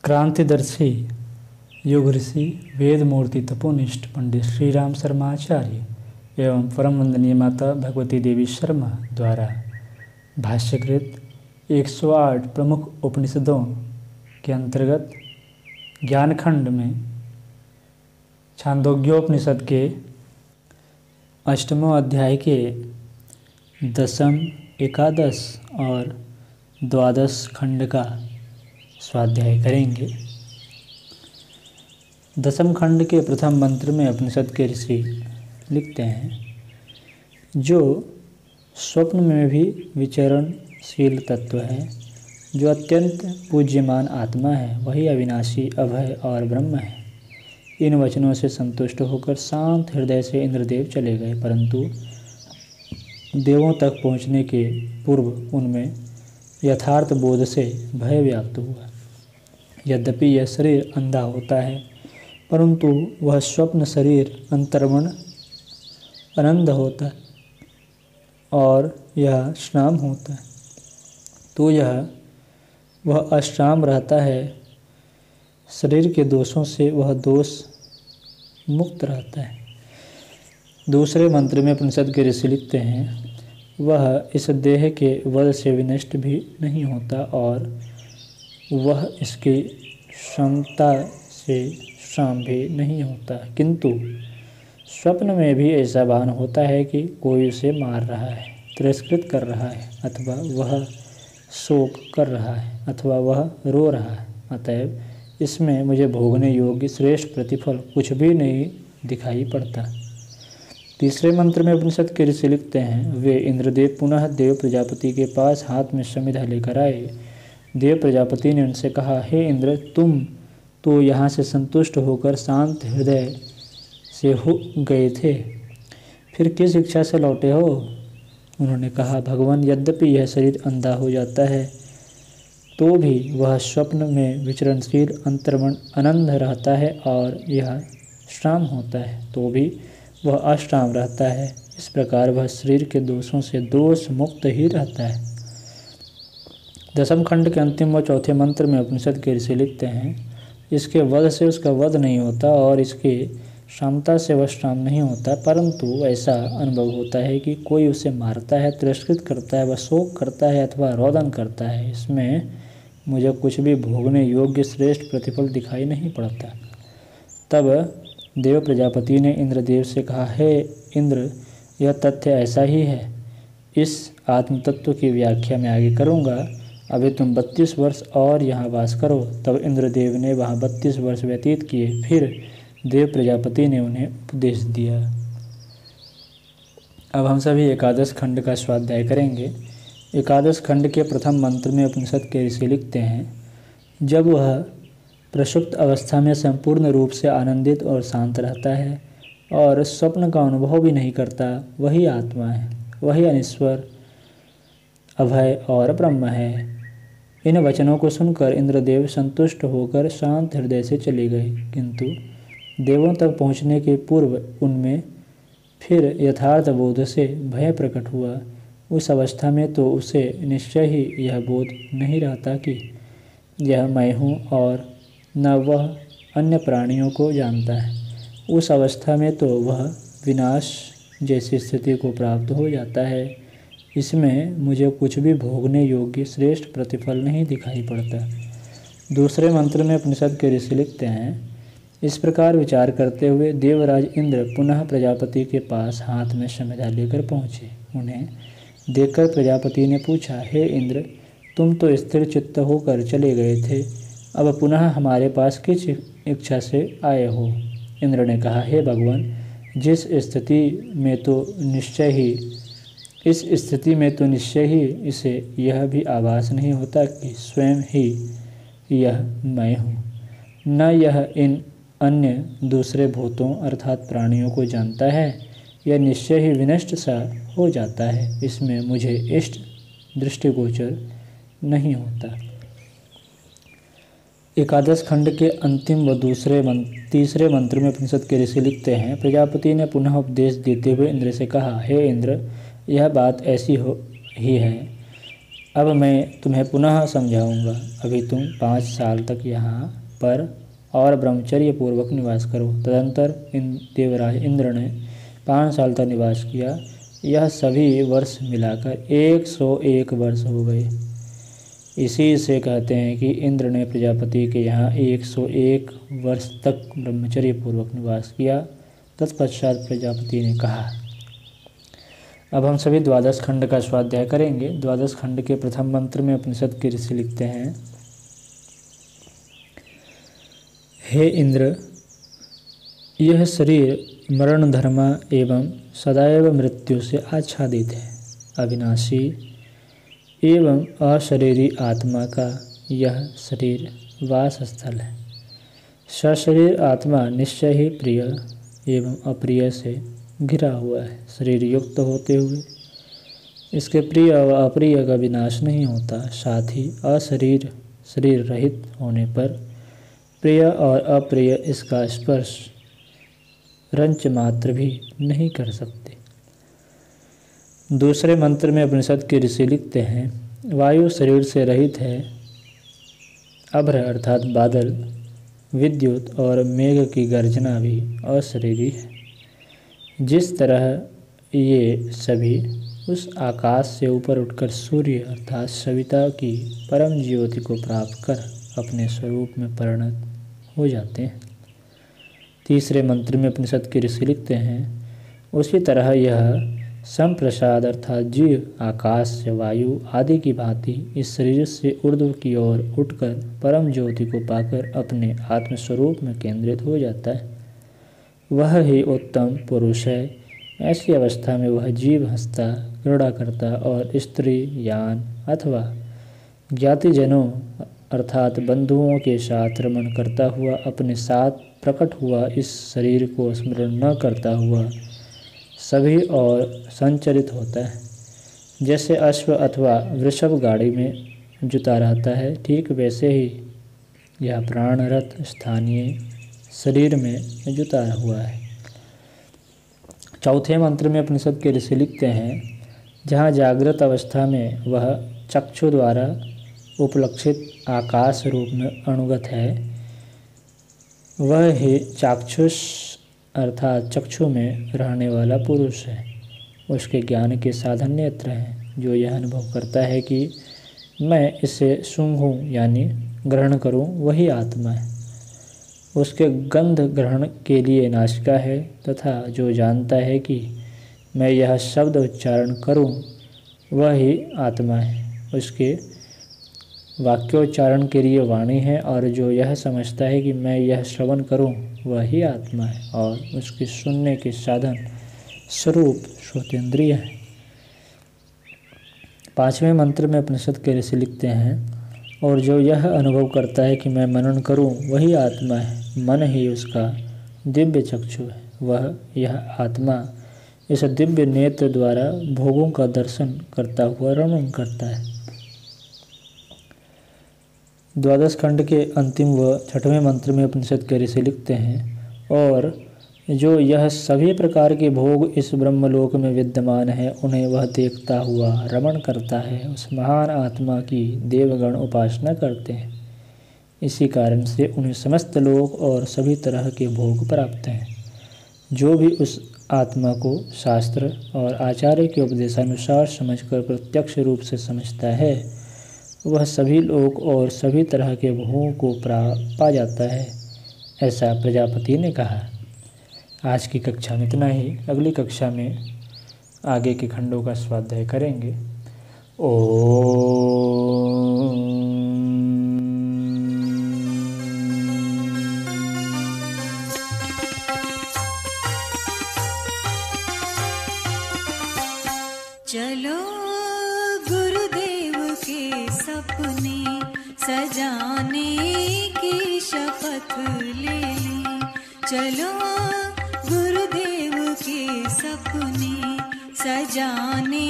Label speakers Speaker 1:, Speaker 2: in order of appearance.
Speaker 1: क्रांतिदर्शी युग ऋषि वेद मूर्ति तपोनिष्ठ पंडित श्री राम शर्माचार्य एवं परम वंदनीय माता भगवती देवी शर्मा द्वारा भाष्यकृत 108 प्रमुख उपनिषदों के अंतर्गत ज्ञानखंड में छांदोग्योपनिषद के 8वें अध्याय के 10, 11 और 12 खंड का स्वाध्याय करेंगे। 10वें खंड के प्रथम मंत्र में उपनिषद के ऋषि लिखते हैं, जो स्वप्न में भी विचरणशील तत्व है, जो अत्यंत पूज्यमान आत्मा है, वही अविनाशी, अभय और ब्रह्म है। इन वचनों से संतुष्ट होकर शांत हृदय से इंद्रदेव चले गए, परंतु देवों तक पहुँचने के पूर्व उनमें यथार्थ बोध से भय व्याप्त हुआ। यद्यपि यह शरीर अंधा होता है, परंतु वह स्वप्न शरीर अंतर्मन आनंद होता है और यह श्राम होता है, तो वह अश्राम रहता है। शरीर के दोषों से वह दोष मुक्त रहता है। दूसरे मंत्र में उपनिषद के ऋषि लिखते हैं, वह इस देह के वध से विनष्ट भी नहीं होता और वह इसकी क्षमता से श्राम भी नहीं होता, किंतु स्वप्न में भी ऐसा भान होता है कि कोई उसे मार रहा है, तिरस्कृत कर रहा है, अथवा वह शोक कर रहा है, अथवा वह रो रहा है। अतएव इसमें मुझे भोगने योग्य श्रेष्ठ प्रतिफल कुछ भी नहीं दिखाई पड़ता। तीसरे मंत्र में उपनिषद के ऋषि लिखते हैं, वे इंद्रदेव पुनः देव प्रजापति के पास हाथ में समिधा लेकर आए। देव प्रजापति ने उनसे कहा, हे इंद्र, तुम तो यहाँ से संतुष्ट होकर शांत हृदय से हो गए थे, फिर किस इच्छा से लौटे हो? उन्होंने कहा, भगवान, यद्यपि यह शरीर अंधा हो जाता है, तो भी वह स्वप्न में विचरणशील अंतर्मन आनंद रहता है और यह श्राम होता है, तो भी वह अश्राम रहता है। इस प्रकार वह शरीर के दोषों से दोष मुक्त ही रहता है। 10वें खंड के अंतिम व चौथे मंत्र में उपनिषद के ऋषि लिखते हैं, इसके वध से उसका वध नहीं होता और इसकी क्षमता से वह श्राम नहीं होता, परंतु ऐसा अनुभव होता है कि कोई उसे मारता है, तिरस्कृत करता है, वह शोक करता है अथवा रोदन करता है। इसमें मुझे कुछ भी भोगने योग्य श्रेष्ठ प्रतिफल दिखाई नहीं पड़ता। तब देव प्रजापति ने इंद्रदेव से कहा, हे इंद्र, यह तथ्य ऐसा ही है। इस आत्मतत्व की व्याख्या मैं आगे करूँगा। अभी तुम 32 वर्ष और यहाँ वास करो। तब इंद्रदेव ने वहाँ 32 वर्ष व्यतीत किए। फिर देव प्रजापति ने उन्हें उपदेश दिया। अब हम सभी 11 खंड का स्वाध्याय करेंगे। 11 खंड के प्रथम मंत्र में उपनिषद के ऋषि लिखते हैं, जब वह प्रसुप्त अवस्था में संपूर्ण रूप से आनंदित और शांत रहता है और स्वप्न का अनुभव भी नहीं करता, वही आत्मा है, वही अनिश्वर, अभय और ब्रह्म है। इन वचनों को सुनकर इंद्रदेव संतुष्ट होकर शांत हृदय से चले गए, किंतु देवों तक पहुँचने के पूर्व उनमें फिर यथार्थ बोध से भय प्रकट हुआ। उस अवस्था में तो उसे निश्चय ही यह बोध नहीं रहता कि यह मैं हूँ और न वह अन्य प्राणियों को जानता है। उस अवस्था में तो वह विनाश जैसी स्थिति को प्राप्त हो जाता है। इसमें मुझे कुछ भी भोगने योग्य श्रेष्ठ प्रतिफल नहीं दिखाई पड़ता। दूसरे मंत्र में उपनिषद के ऋषि लिखते हैं, इस प्रकार विचार करते हुए देवराज इंद्र पुनः प्रजापति के पास हाथ में समिधा लेकर पहुँचे। उन्हें देखकर प्रजापति ने पूछा, हे इंद्र, तुम तो स्थिर चित्त होकर चले गए थे, अब पुनः हमारे पास किस इच्छा से आए हो? इंद्र ने कहा, हे भगवान, इस स्थिति में तो निश्चय ही इसे यह भी आभास नहीं होता कि स्वयं ही यह मैं हूँ। न यह इन अन्य दूसरे भूतों अर्थात प्राणियों को जानता है, यह निश्चय ही विनष्ट सा हो जाता है। इसमें मुझे इष्ट दृष्टिगोचर नहीं होता। 11 खंड के अंतिम व तीसरे मंत्र में उपनिषद के ऋषि लिखते हैं, प्रजापति ने पुनः उपदेश देते हुए इंद्र से कहा, हे इंद्र, यह बात ऐसी ही है। अब मैं तुम्हें पुनः समझाऊंगा। अभी तुम 5 साल तक यहाँ पर और ब्रह्मचर्य पूर्वक निवास करो। तदंतर देवराज इंद्र ने 5 साल तक निवास किया। यह सभी वर्ष मिलाकर 101 वर्ष हो गए। इसी से कहते हैं कि इंद्र ने प्रजापति के यहाँ 101 वर्ष तक ब्रह्मचर्य पूर्वक निवास किया। तत्पश्चात प्रजापति ने कहा, अब हम सभी द्वादश खंड का स्वाध्याय करेंगे। द्वादश खंड के प्रथम मंत्र में उपनिषद के ऋषि लिखते हैं, हे इंद्र, यह शरीर मरण धर्मा एवं सदैव मृत्यु से आच्छादित है। अविनाशी एवं अशरीरी आत्मा का यह शरीर वास स्थल है। सशरीर आत्मा निश्चय ही प्रिय एवं अप्रिय से घिरा हुआ है। शरीर युक्त होते हुए इसके प्रिय व अप्रिय का विनाश नहीं होता। साथ ही अशरीर शरीर रहित होने पर प्रिय और अप्रिय इसका स्पर्श रंच मात्र भी नहीं कर सकते। दूसरे मंत्र में उपनिषद के ऋषि लिखते हैं, वायु शरीर से रहित है। अभ्र अर्थात बादल, विद्युत और मेघ की गर्जना भी अशरीरी है। जिस तरह ये सभी उस आकाश से ऊपर उठकर सूर्य अर्थात सविता की परम ज्योति को प्राप्त कर अपने स्वरूप में परिणत हो जाते हैं। तीसरे मंत्र में उपनिषद के ऋषि लिखते हैं, उसी तरह यह संप्रसाद अर्थात जीव आकाश से वायु आदि की भांति इस शरीर से ऊर्ध्व की ओर उठकर परम ज्योति को पाकर अपने आत्मस्वरूप में केंद्रित हो जाता है। वह ही उत्तम पुरुष है। ऐसी अवस्था में वह जीव हंसता, क्रीड़ा करता और स्त्री यान अथवा ज्ञातिजनों अर्थात बंधुओं के साथ रमण करता हुआ अपने साथ प्रकट हुआ इस शरीर को स्मरण न करता हुआ सभी और संचरित होता है। जैसे अश्व अथवा वृषभ गाड़ी में जुता रहता है, ठीक वैसे ही यह प्राणरथ स्थानीय शरीर में जुता हुआ है। चौथे मंत्र में उपनिषद के ऋषि लिखते हैं, जहाँ जागृत अवस्था में वह चक्षु द्वारा उपलक्षित आकाश रूप में अनुगत है, वह ही चाक्षुष अर्थात चक्षु में रहने वाला पुरुष है। उसके ज्ञान के साधन नेत्र हैं। जो यह अनुभव करता है कि मैं इसे सूंघूं यानी ग्रहण करूं, वही आत्मा है। उसके गंध ग्रहण के लिए नासिका है तथा जो जानता है कि मैं यह शब्द उच्चारण करूं, वही आत्मा है। उसके वाक्योच्चारण के लिए वाणी है और जो यह समझता है कि मैं यह श्रवण करूं, वही आत्मा है। और उसके सुनने के साधन स्वरूप श्रोतेंद्रिय है। पांचवें मंत्र में उपनिषद के ऋषि लिखते हैं, और जो यह अनुभव करता है कि मैं मनन करूं, वही आत्मा है। मन ही उसका दिव्य चक्षु है। वह यह आत्मा इस दिव्य नेत्र द्वारा भोगों का दर्शन करता हुआ रमण करता है। द्वादश खंड के अंतिम व छठवें मंत्र में उपनिषद के ऋषि लिखते हैं, और जो यह सभी प्रकार के भोग इस ब्रह्मलोक में विद्यमान है, उन्हें वह देखता हुआ रमण करता है। उस महान आत्मा की देवगण उपासना करते हैं। इसी कारण से उन्हें समस्त लोक और सभी तरह के भोग प्राप्त हैं। जो भी उस आत्मा को शास्त्र और आचार्य के उपदेशानुसार समझकर प्रत्यक्ष रूप से समझता है, वह सभी लोक और सभी तरह के भोगों को पा जाता है। ऐसा प्रजापति ने कहा। आज की कक्षा में इतना ही। अगली कक्षा में आगे के खंडों का स्वाध्याय करेंगे।
Speaker 2: चलो गुरुदेव के सपने सजाने की शपथ ले ली। चलो गुरुदेव के सपने सजाने